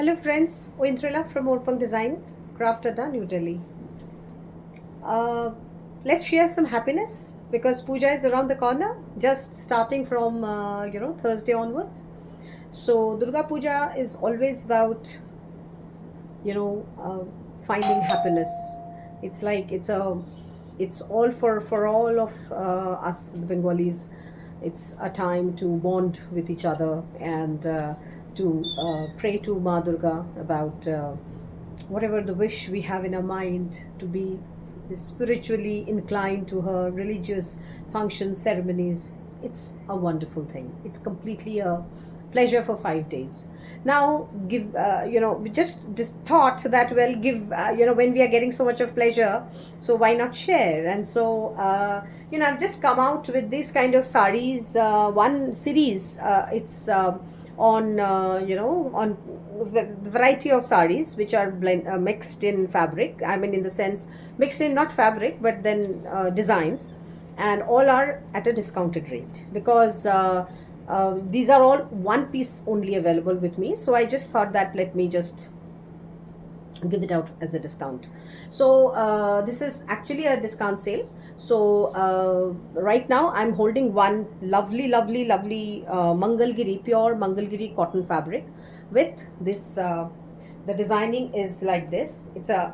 Hello friends, Ointrila from Orpang Design, Craft Adda, New Delhi. Uh, let's share some happiness because Puja is around the corner, just starting from Thursday onwards. So Durga Puja is always about finding happiness. It's like it's all for all of us the Bengalis. It's a time to bond with each other and to pray to Ma Durga about whatever the wish we have in our mind, to be spiritually inclined to her religious functions, ceremonies. It's a wonderful thing. It's completely a pleasure for 5 days. Now give we just thought that, well, give when we are getting so much of pleasure, so why not share? And so I've just come out with this kind of saris, one series. It's on on variety of saris which are mixed in fabric. I mean, in the sense, mixed in not fabric but then designs, and all are at a discounted rate because these are all one piece only available with me. So I just thought that let me just give it out as a discount. So this is actually a discount sale. So right now I'm holding one lovely Mangalgiri, pure Mangalgiri cotton fabric with this. The designing is like this. It's a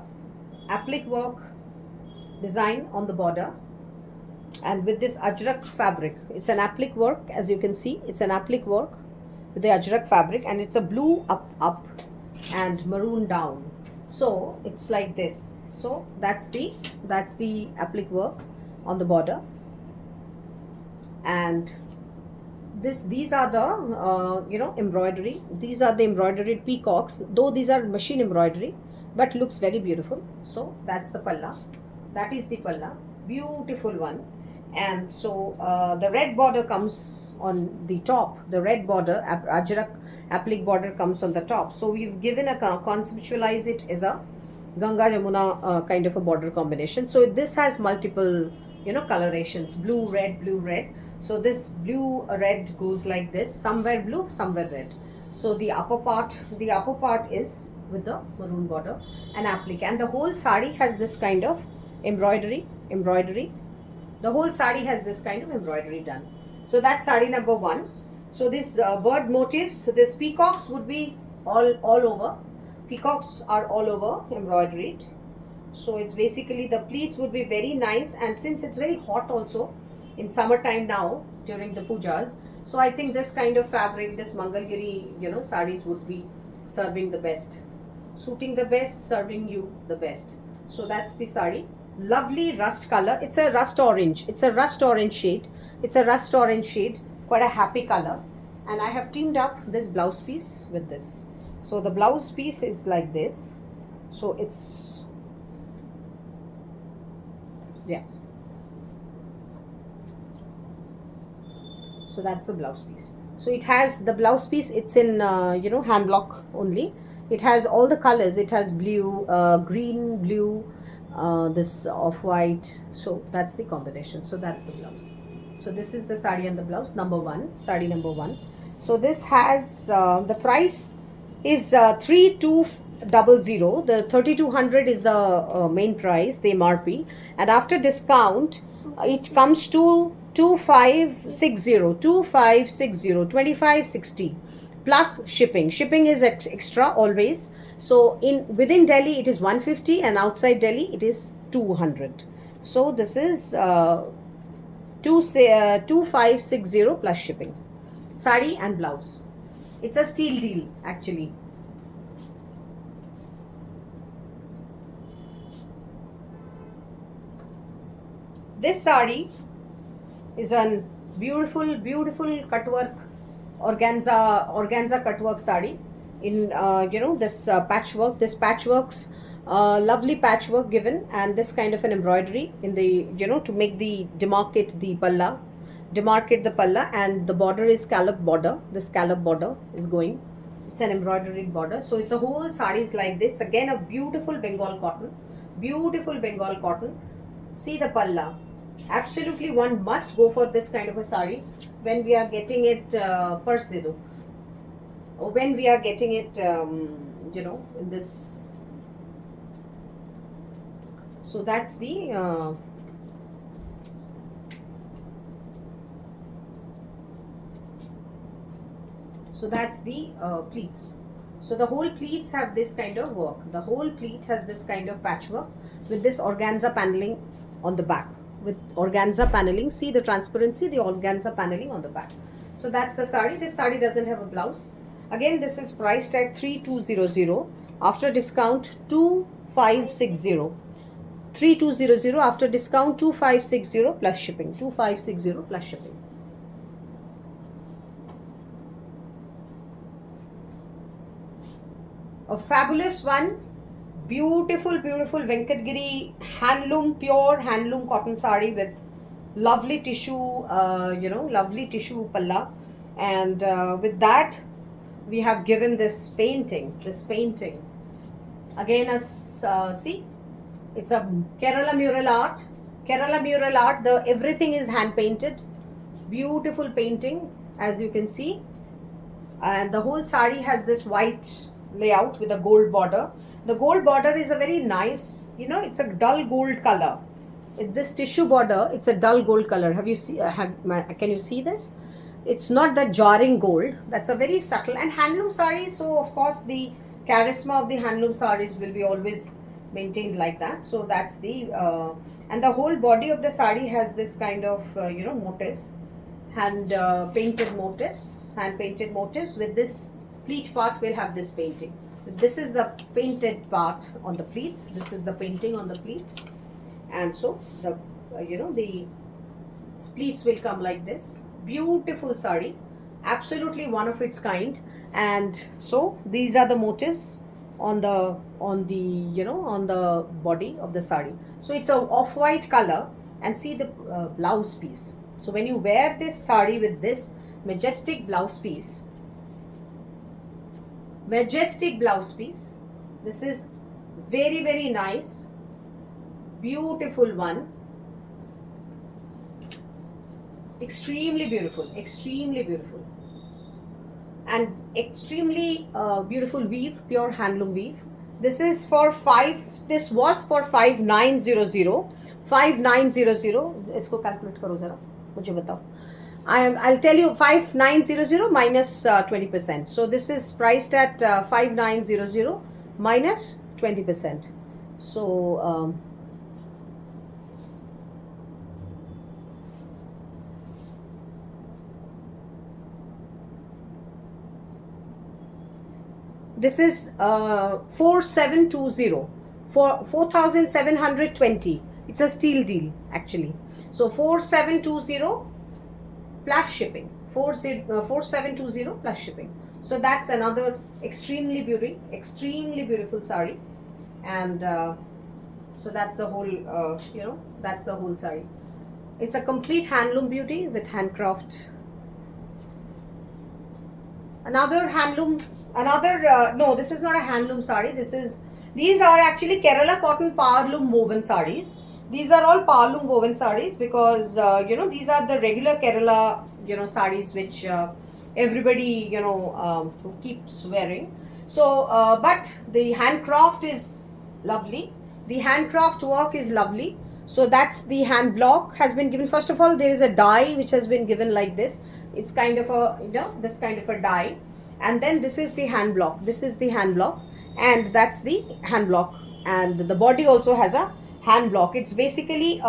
applique work design on the border, and with this ajrak fabric. It's an applique work, as you can see. It's an applique work with the ajrak fabric, and it's a blue up and maroon down. So it's like this. So that's the applique work on the border, and these are the embroidery. These are the embroidered peacocks, though these are machine embroidery, but looks very beautiful. So that's the palla. That is the palla, beautiful one. And so the red border comes on the top. The red border, ajrak applique border, comes on the top. So we've given a conceptualize it as a Ganga Yamuna kind of a border combination. So this has multiple colorations: blue, red, blue, red. So this blue red goes like this, somewhere blue, somewhere red. So the upper part is with the maroon border and applique, and the whole sari has this kind of embroidery. The whole sari has this kind of embroidery done. So that's sari number one. So these bird motifs, these peacocks would be all over. Peacocks are all over embroidered. So it's basically, the pleats would be very nice, and since it's very hot also in summertime now during the pujas, so I think this kind of fabric, this Mangalgiri saris would be serving the best, suiting the best, serving you the best. So that's the sari. Lovely rust color. It's a rust orange. It's a rust orange shade. Quite a happy color. And I have teamed up this blouse piece with this. So the blouse piece is like this. So it's, yeah. So that's the blouse piece. So it has the blouse piece. It's in hand block only. It has all the colors. It has blue, green, blue, this off-white. So that's the combination. So that's the blouse. So this is the sari and the blouse number one, sari number one. So this has the price is 3200. The 3200 is the main price, the MRP, and after discount it comes to 2560 plus shipping. Shipping is extra always. So within Delhi it is 150, and outside Delhi it is 200. So this is 2560 plus shipping. Sari and blouse. It's a steal deal actually. This sari is a beautiful cutwork, organza cutwork sari in this patchworks, lovely patchwork given, and this kind of an embroidery in the to make the demarcate the palla, and the border is scallop border. The scallop border is going. It's an embroidered border. So it's a whole sari is like this. Again, a beautiful Bengal cotton. See the palla. Absolutely, one must go for this kind of a sari when we are getting it purse de do. When we are getting it you know, in this. So that's the pleats. So the whole pleats have this kind of work. The whole pleat has this kind of patchwork with this organza paneling on the back. With organza paneling, see the transparency, the organza paneling on the back. So that's the sari. This sari doesn't have a blouse. Again, this is priced at 3200. After discount 2560. 3200 after discount 2560 plus shipping. 2560 plus shipping. A fabulous one, beautiful Venkatgiri handloom, pure handloom cotton sari with lovely tissue, lovely tissue palla, and with that we have given this painting. Again, as see, it's a Kerala mural art. The everything is hand painted, beautiful painting, as you can see, and the whole sari has this white layout with a gold border. The gold border is a very nice, it's a dull gold color. This tissue border, it's a dull gold color. Have you see? Can you see this? It's not that jarring gold. That's a very subtle and handloom saris. So of course the charisma of the handloom saris will be always maintained like that. So that's the and the whole body of the sari has this kind of motifs, hand painted motifs with this pleat part will have this painting. This is the painted part on the pleats. This is the painting on the pleats, and so the the pleats will come like this. Beautiful sari, absolutely one of its kind. And so these are the motifs on the on the body of the sari. So it's a off-white color, and see the blouse piece. So when you wear this sari with this majestic blouse piece, this is very nice, beautiful one, extremely beautiful, and extremely beautiful weave, pure handloom weave. This was for 5900. 5900, इसको calculate करो जरा, मुझे बताओ. I'll tell you, 5900 minus 20%. So this is priced at 5900 minus 20%. So this is 4720 for 4720. It's a steal deal actually. So 4720 plus shipping. 4720 plus shipping. So that's another extremely beautiful sari, and so that's the whole that's the whole sari. It's a complete handloom beauty with handcraft. Another handloom, no, this is not a handloom sari. These are actually Kerala cotton powerloom woven saris. These are all powerloom woven saris because these are the regular Kerala saris which everybody who keeps wearing. So but the handcraft is lovely. The handcraft work is lovely. So that's the hand block has been given. First of all, there is a die which has been given like this. It's kind of a this kind of a die, and then this is the hand block. And that's the hand block, and the body also has a hand block. It's basically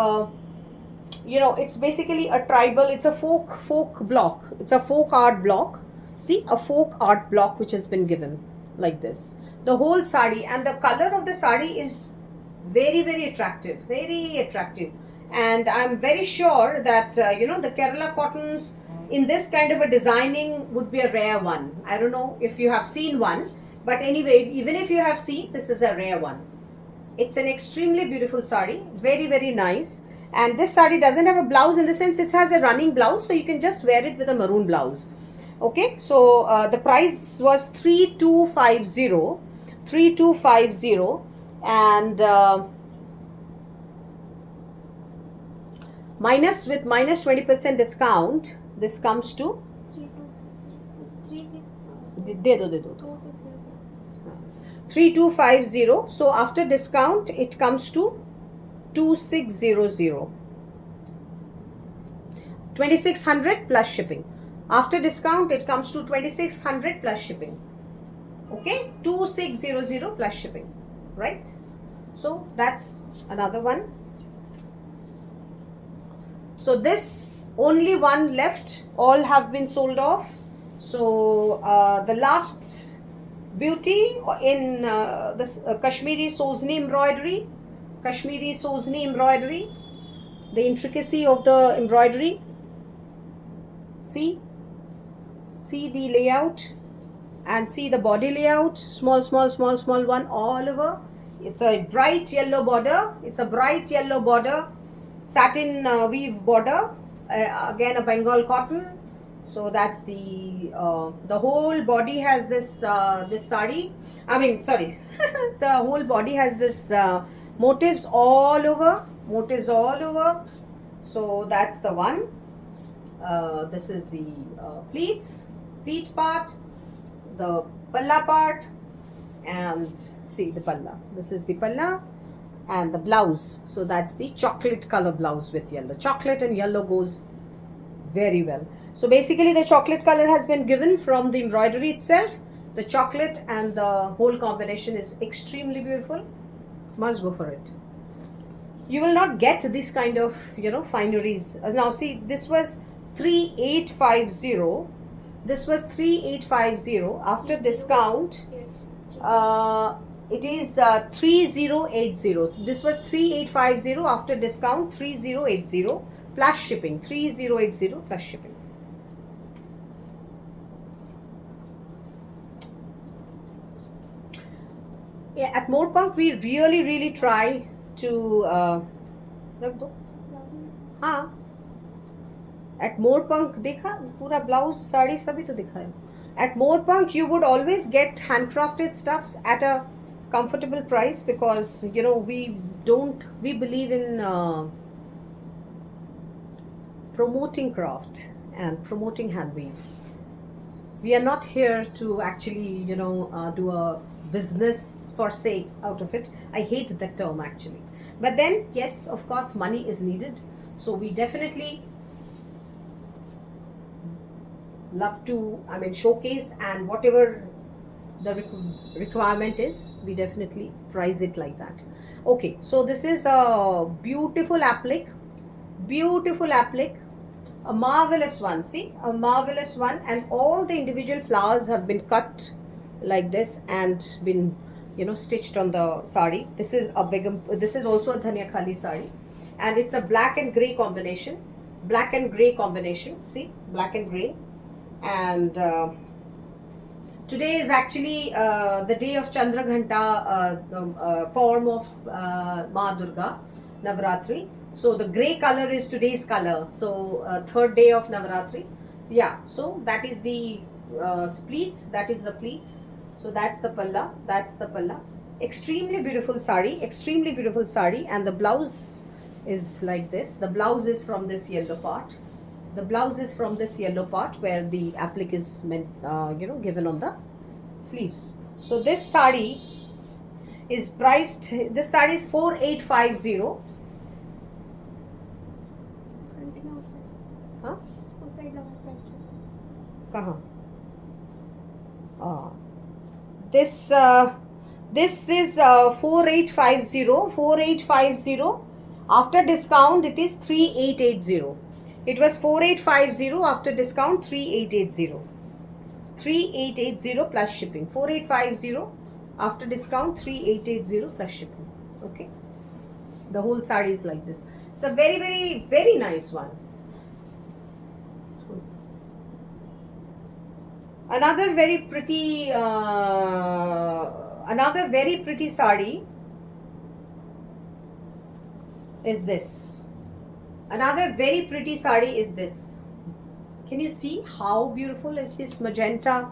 it's basically a tribal, it's a folk block, it's a folk art block. See, a folk art block which has been given like this. The whole sari, and the color of the sari is very attractive, and I'm very sure that the Kerala cottons in this kind of a designing would be a rare one. I don't know if you have seen one, but anyway, even if you have seen, this is a rare one. It's an extremely beautiful sari, very nice. And this sari doesn't have a blouse, in the sense it has a running blouse, so you can just wear it with a maroon blouse. Okay, so the price was 3250, and minus 20% discount, this comes to 3260. दे दो 3250. So after discount it comes to 2600. 2600 plus shipping. After discount it comes to 2600 plus shipping. Okay, 2600 plus shipping, right? So that's another one. So this only one left, all have been sold off. So the last beauty in this Kashmiri Sozni embroidery, Kashmiri Sozni embroidery, the intricacy of the embroidery. See the layout and see the body layout, small one all over. It's a bright yellow border, it's a bright yellow border, satin weave border, again a Bengal cotton. So that's the whole body has this this sari, I mean sorry the whole body has this motifs all over, so that's the one. This is the pleat part, the palla part, and see the palla, this is the palla, and the blouse. So that's the chocolate color blouse with yellow. Chocolate and yellow goes very well. So basically the chocolate color has been given from the embroidery itself. The chocolate and the whole combination is extremely beautiful. Must go for it. You will not get this kind of, you know, fineries. Now see, this was 3850. This was 3850. After discount, it is 3080. This was 3850. After discount, 3080 plus shipping. 3080 plus shipping. Yeah, at Morepunk we really try to हाँ, at Morepunk देखा पूरा blouse sari सभी तो दिखाया. At Morepunk you would always get handcrafted stuffs at a comfortable price, because you know we believe in promoting craft and promoting hand weave. We are not here to actually, you know, do a business for sake out of it. I hate that term actually. But then, yes, of course, money is needed. So we definitely love to, I mean, showcase, and whatever the requirement is, we definitely price it like that. Okay, so this is a beautiful applique, a marvelous one. See, a marvelous one, and all the individual flowers have been cut like this and been, you know, stitched on the sari. This is a Begum, this is also a Dhania Khali sari, and it's a black and gray combination. See, black and gray. And today is actually the day of Chandraghanta form of Ma Durga Navaratri. So the gray color is today's color. So third day of Navaratri. Yeah, so that is the pleats. That is the pleats. So that's the palla. Extremely beautiful sari. And the blouse is like this. The blouse is from this yellow part. Where the applique is meant, you know, given on the sleeves. So this sari is priced. This sari is 4850. हाँ? कहाँ? This is 4850. After discount it is 3880. It was 4850, after discount 3880. 3880 plus shipping. 4850 after discount, 3880 plus shipping. Okay, the whole sari is like this. It's a very nice one. Another very pretty sari is this. Another very pretty sari is this. Can you see how beautiful is this magenta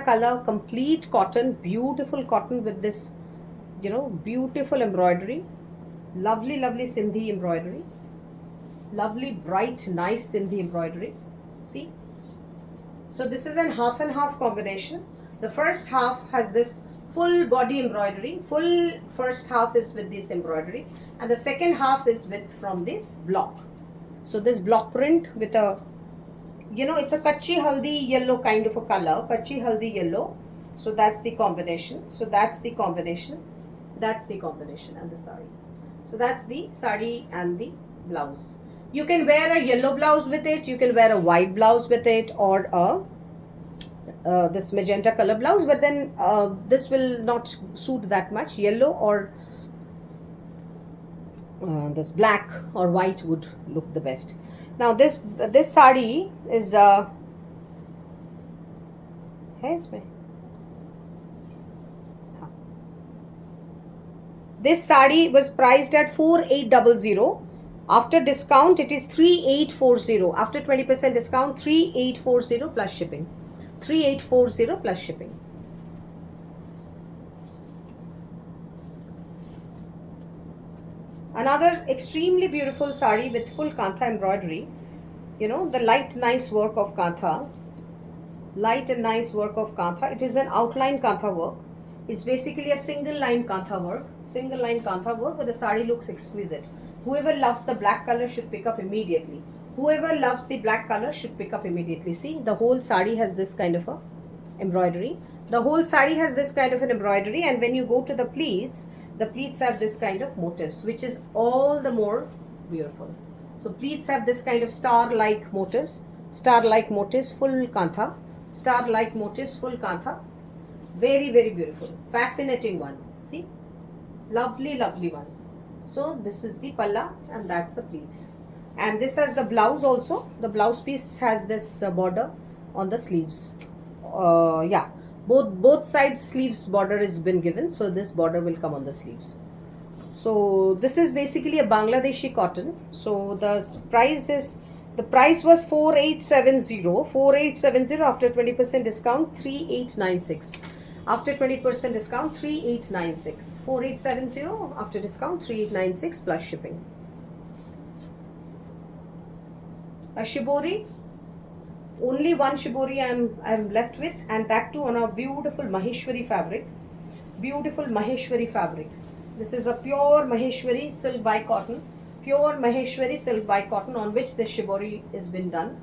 color, complete cotton, beautiful cotton with this, you know, beautiful embroidery. Lovely Sindhi embroidery. Lovely, bright, nice Sindhi embroidery. See? So this is an half and half combination. The first half has this full body embroidery. Full first half is with this embroidery, and the second half is with from this block. So this block print with a, you know, it's a kachi haldi yellow kind of a color, kachi haldi yellow. So that's the combination. So that's the combination. That's the combination and the sari. So that's the sari and the blouse. You can wear a yellow blouse with it, you can wear a white blouse with it, or a this magenta color blouse, but then this will not suit that much. Yellow or this black or white would look the best. Now this sari is है इसमें, हाँ. This sari was priced at 4800. After discount it is 3840. After 20% discount 3840 plus shipping. 3840 plus shipping. Another extremely beautiful sari with full kantha embroidery. You know, the light nice work of kantha. Light and nice work of kantha. It is an outline kantha work. It's basically a single line kantha work. Single line kantha work, but the sari looks exquisite. Whoever loves the black color should pick up immediately. Whoever loves the black color should pick up immediately. See, the whole sari has this kind of a embroidery. The whole sari has this kind of an embroidery, and when you go to the pleats have this kind of motifs, which is all the more beautiful. So pleats have this kind of star-like motifs, full kantha, star-like motifs, full kantha. Very, very beautiful, fascinating one. See, lovely, lovely one. So this is the palla and that's the pleats. And this has the blouse also. The blouse piece has this border on the sleeves. Yeah, both sides sleeves border has been given, so this border will come on the sleeves. So this is basically a Bangladeshi cotton. So the price was 4870 after 20% discount 3896. After 20% discount 3896. 4870 after discount 3896 plus shipping. A shibori, only one shibori I'm left with, and that too on a beautiful Maheshwari fabric. Beautiful Maheshwari fabric. This is a pure Maheshwari silk by cotton. Pure Maheshwari silk by cotton on which the shibori has been done.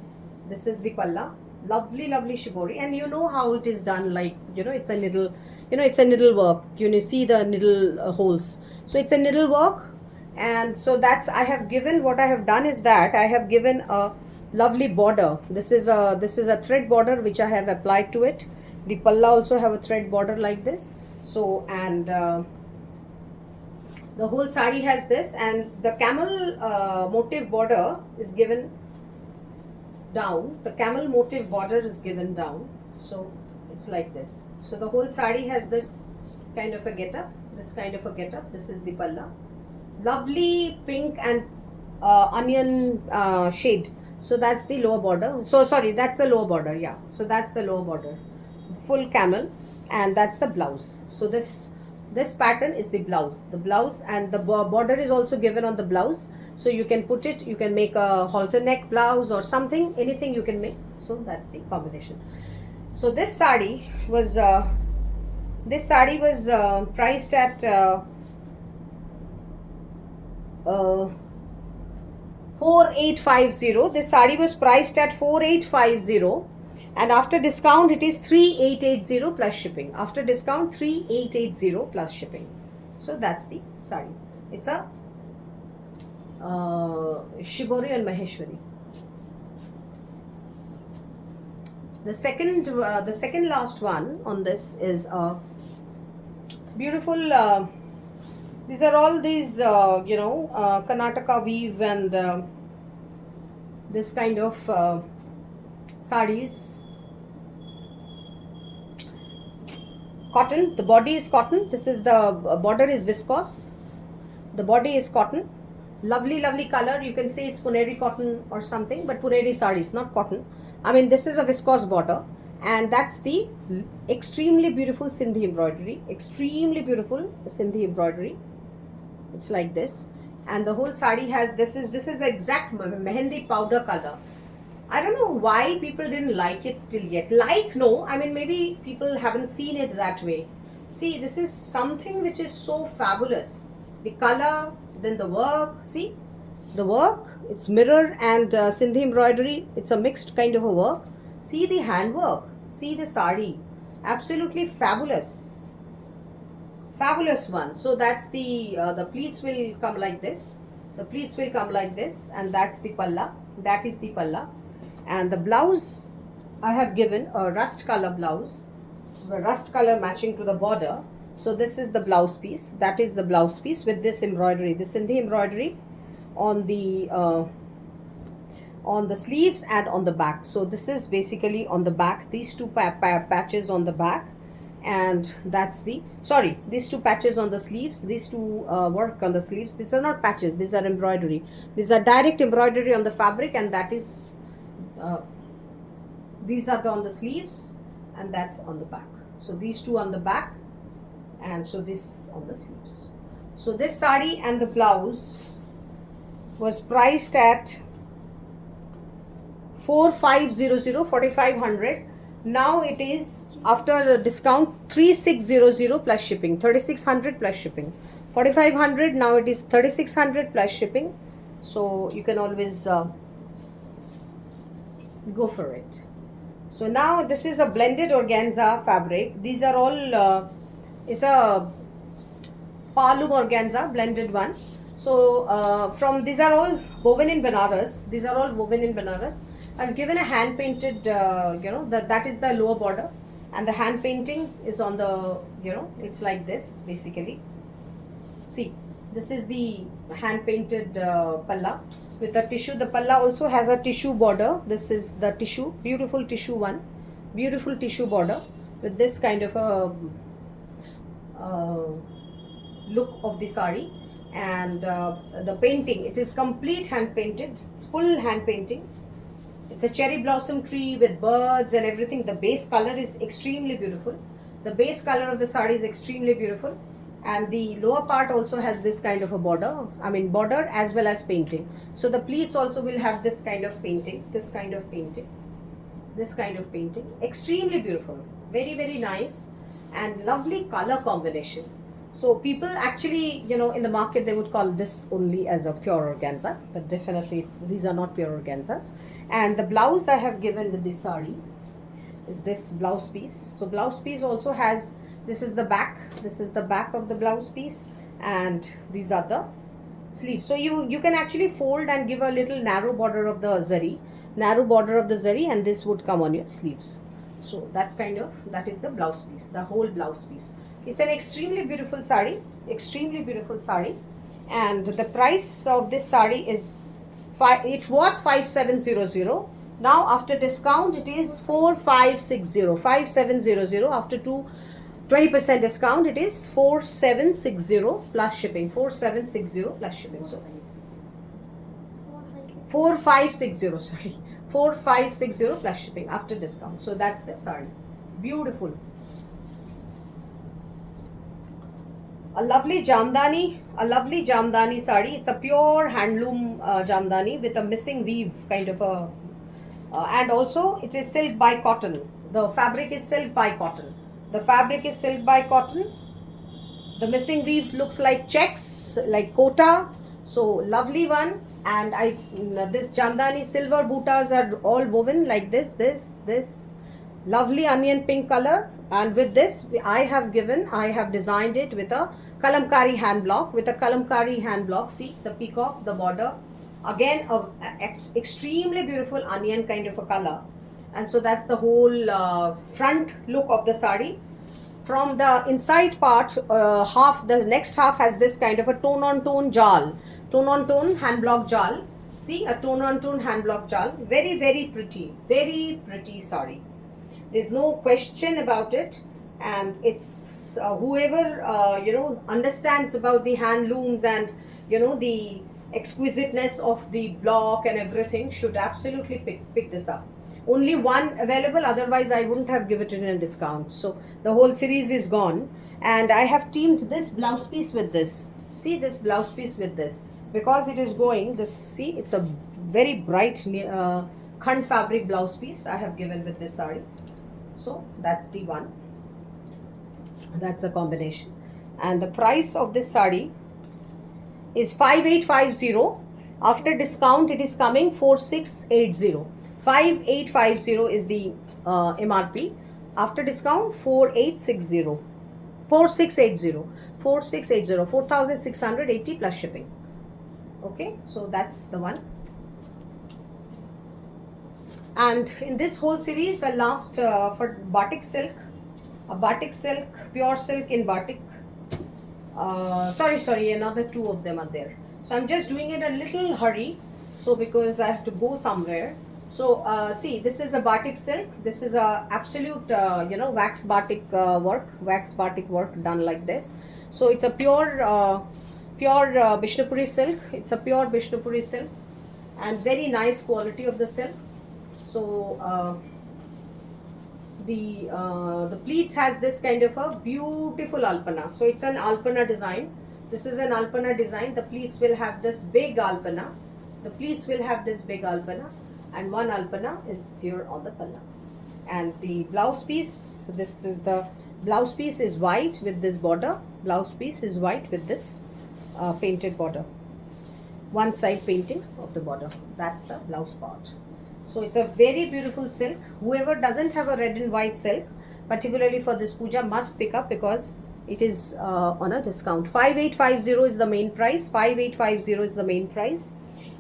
This is the palla. Lovely, lovely shibori, and you know how it is done. Like, you know, it's a needle. You know, it's a needle work. You see the needle holes. So it's a needle work, and so that's I have given. What I have done is that I have given a lovely border. This is a thread border which I have applied to it. The palla also have a thread border like this. So, and the whole sari has this, and the camel motif border is given down. The camel motif border is given down. So it's like this. So the whole sari has this kind of a getup. This kind of a getup. This is the palla. Lovely pink and onion shade. So that's the lower border. So sorry, that's the lower border. Yeah. So that's the lower border. Full camel, and that's the blouse. So this pattern is the blouse. The blouse and the border is also given on the blouse. So you can put it. You can make a halter neck blouse or something. Anything you can make. So that's the combination. So this sari was priced at 4850. This sari was priced at 4850, and after discount it is 3880 plus shipping. After discount 3880 plus shipping. So that's the sari. It's a shibori and Maheshwari. The second last one on this is a beautiful. These are all these Karnataka weave and this kind of saris. Cotton. The body is cotton. This is the border is viscose. The body is cotton. Lovely, lovely color. You can say it's Puneri cotton or something, but Puneri saris, not cotton. I mean, this is a viscose border, and that's the extremely beautiful Sindhi embroidery. Extremely beautiful Sindhi embroidery. It's like this, and the whole sari has this is exact mehendi powder color. I don't know why people didn't like it till yet. No, I mean, maybe people haven't seen it that way. See, this is something which is so fabulous. The color, then the work. See, the work, it's mirror and Sindhi embroidery. It's a mixed kind of a work. See the handwork. See the sari. Absolutely fabulous. Fabulous one. So that's the pleats will come like this. The pleats will come like this, and that's the palla. That is the palla. And the blouse, I have given a rust color blouse, the rust color matching to the border. So this is the blouse piece. That is the blouse piece with this embroidery. This in the embroidery on the sleeves and on the back. So this is basically on the back. These two patches on the back, and that's the sorry. These two patches on the sleeves. These two work on the sleeves. These are not patches. These are embroidery. These are direct embroidery on the fabric, and that is. These are on the sleeves, and that's on the back. So these two on the back, and so this on the sleeves. So this sari and the blouse was priced at 4500. Now it is after a discount 3600 plus shipping, 3600 plus shipping. 4500, now it is 3600 plus shipping. So you can always go for it. So now this is a blended organza fabric. These are all it's a palum organza blended one. So from these are all woven in Banaras. These are all woven in Banaras. I've given a hand painted that is the lower border, and the hand painting is on the it's like this basically. See, this is the hand painted palla with a tissue. The palla also has a tissue border. This is the tissue, beautiful tissue one, beautiful tissue border with this kind of a look of the sari. And the painting, it is complete hand painted. It's full hand painting. It's a cherry blossom tree with birds and everything. The base color is extremely beautiful. The base color of the sari is extremely beautiful. And the lower part also has this kind of a border. I mean border as well as painting. So the pleats also will have this kind of painting. This kind of painting. This kind of painting. Extremely beautiful. Very, very nice. And lovely color combination. So people actually, in the market they would call this only as a pure organza, but definitely these are not pure organzas. And the blouse I have given with this sari is this blouse piece. So blouse piece also has, this is the back of the blouse piece, and these are the sleeves. So you can actually fold and give a little narrow border of the zari, and this would come on your sleeves. So that is the blouse piece, the whole blouse piece. It's an extremely beautiful sari, and the price of this sari is it was 5700. Now after discount it is 4560, 5700. After 20% discount it is 4760 plus shipping, 4760 plus shipping. So 4560, sorry, 4560 plus shipping after discount. So that's the sari. Beautiful. A lovely jamdani sari. It's a pure handloom jamdani with a missing weave kind of a and also it is silk by cotton. The fabric is silk by cotton. The missing weave looks like checks, like kota. So lovely one. And this jamdani silver buttas are all woven like this lovely onion pink color. And with this I have designed it with a kalamkari hand block, see the peacock, the border, again extremely beautiful onion kind of a color. And so that's the whole front look of the sari. From the inside part, the next half has this kind of a tone on tone hand block jal. See, a tone on tone hand block jal. Very, very pretty sari. There's no question about it. And it's whoever understands about the hand looms and the exquisiteness of the block and everything should absolutely pick this up. Only one available, otherwise I wouldn't have given it in a discount. So the whole series is gone, and I have teamed this blouse piece with this. See, this blouse piece with this, because it is going this. See, it's a very bright khand fabric blouse piece I have given with this sari. So that's the one. That's the combination. And the price of this sari is 5850. After discount, it is coming 4680. 5850 is the MRP. After discount, 4860. 4680. 4680. 4680 plus shipping. Okay, so that's the one. And in this whole series, the last for batik silk, a batik silk, pure silk in batik. Sorry, another two of them are there. So I'm just doing it a little hurry, so because I have to go somewhere. So see, this is a batik silk. This is a absolute wax batik work done like this. So it's a pure Bishnupuri silk. It's a pure Bishnupuri silk, and very nice quality of the silk. So the pleats has this kind of a beautiful alpana. So it's an alpana design. This is an alpana design. The pleats will have this big alpana. The pleats will have this big alpana, and one alpana is here on the palla. And the blouse piece, this is the blouse piece is white with this border. Blouse piece is white with this painted border. One side painting of the border. That's the blouse part. So it's a very beautiful silk. Whoever doesn't have a red and white silk, particularly for this puja, must pick up because it is on a discount. 5850 is the main price. 5850 is the main price.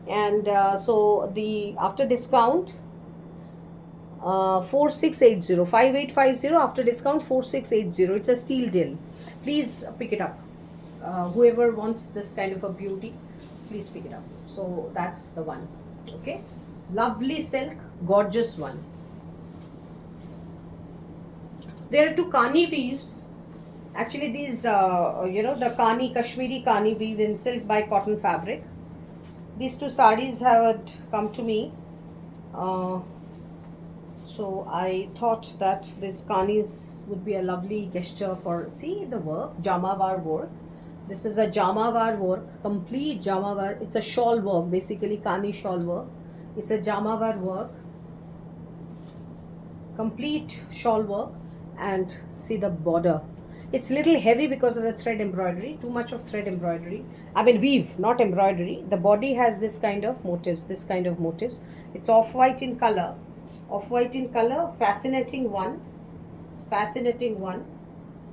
And so the after discount 4680. 5850 after discount 4680. It's a steal deal. Please pick it up. Whoever wants this kind of a beauty, please pick it up. So that's the one. Okay, lovely silk, gorgeous one. There are two Kani weaves. Actually, these the Kani, Kashmiri Kani weave in silk by cotton fabric. These two sarees have come to me. So I thought that this Kanis would be a lovely gesture for, see the work, Jamawar work. This is a Jamawar work, complete Jamawar. It's a shawl work, basically Kani shawl work. It's a Jamawar work, complete shawl work, and see the border. It's little heavy because of the thread embroidery, too much of thread embroidery. I mean weave, not embroidery. The body has this kind of motifs, It's off-white in color. Off-white in color, fascinating one,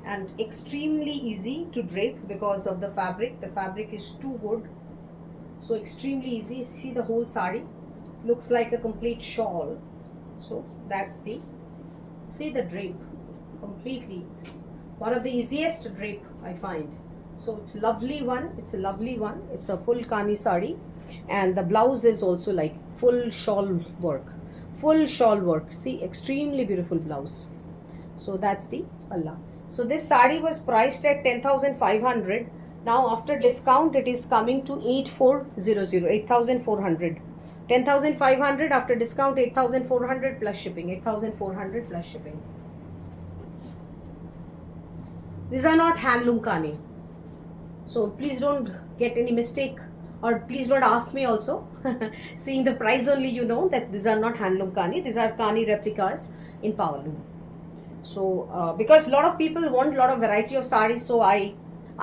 and extremely easy to drape because of the fabric. The fabric is too good, so extremely easy. See the whole sari, looks like a complete shawl. So that's the, see the drape, completely easy. One of the easiest drape I find. So it's lovely one. It's a lovely one. It's a full Kani sari, and the blouse is also like full shawl work. Full shawl work. See, extremely beautiful blouse. So that's the palla. So this sari was priced at 10,500. Now after discount it is coming to 8,400, 8,400. 10,500 after discount, 8,400 plus shipping. 8,400 plus shipping. These are not handloom Kani. So please don't get any mistake, or please don't ask me also. Seeing the price only, you know that these are not handloom Kani. These are Kani replicas in powerloom. So because a lot of people want a lot of variety of sarees, so I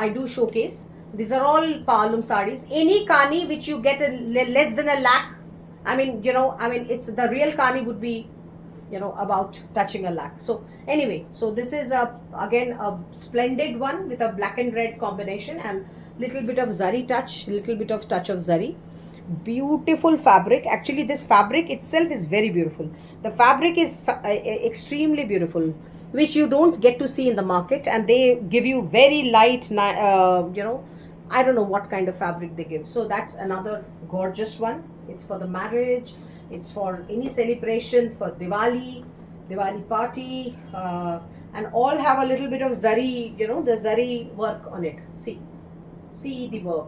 do showcase. These are all powerloom sarees. Any Kani which you get less than a lakh, I mean it's the real Kani would be about touching a lakh. So anyway, so this is again a splendid one with a black and red combination and little bit of zari touch, of zari. Beautiful fabric. Actually this fabric itself is very beautiful. The fabric is extremely beautiful, which you don't get to see in the market, and they give you very light I don't know what kind of fabric they give. So that's another gorgeous one. It's for the marriage, it's for any celebration, for Diwali party, and all have a little bit of zari, the zari work on it. See the work.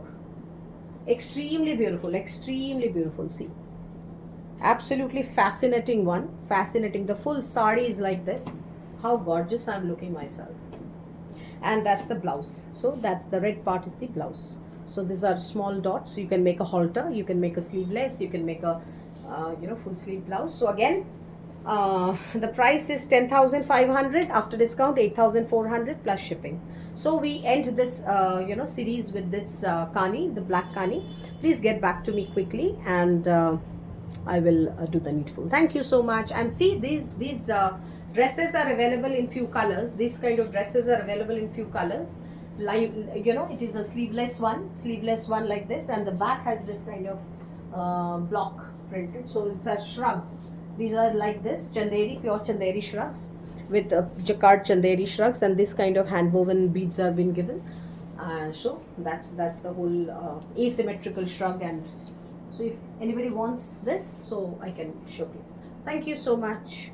Extremely beautiful. See, absolutely fascinating one. Fascinating. The full sari is like this. How gorgeous I'm looking myself. And that's the blouse. So that's the red part is the blouse. So these are small dots. You can make a halter, you can make a sleeveless, you can make a full sleeve blouse. So again, The price is 10,500, after discount 8,400 plus shipping. So we end this series with this kani, the black kani. Please get back to me quickly, and I will do the needful. Thank you so much. And see, these dresses are available in few colors. These kind of dresses are available in few colors. Like, it is a sleeveless one like this, and the back has this kind of block printed. So it's a shrugs. These are like this Chanderi, pure Chanderi shrugs with jacquard Chanderi shrugs, and this kind of hand woven beads are been given. So that's the whole asymmetrical shrug. And so if anybody wants this, so I can showcase. Thank you so much.